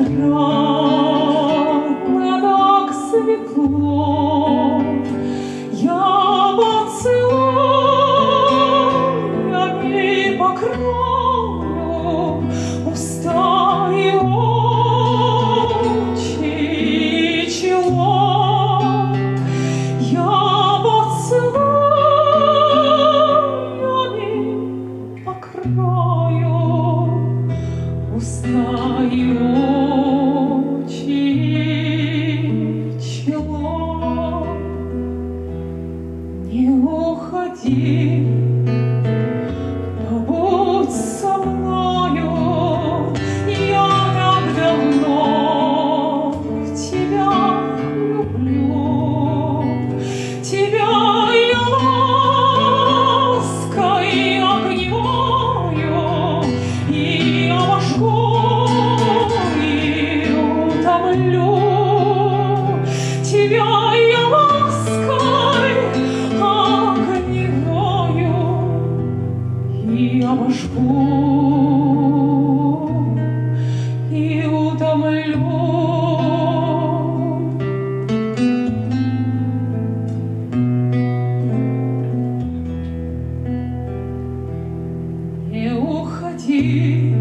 Странно, так светло, я поцелуями покрою уста и очи и чело. Я поцелуями покрою уста и очи и чело. Не уходи, побудь со мною, я так давно тебя люблю. Тебя я лаской огневою и обожгу, и утомлю. Тебя я лаской огневою и обожгу, и утомлю. Не уходи,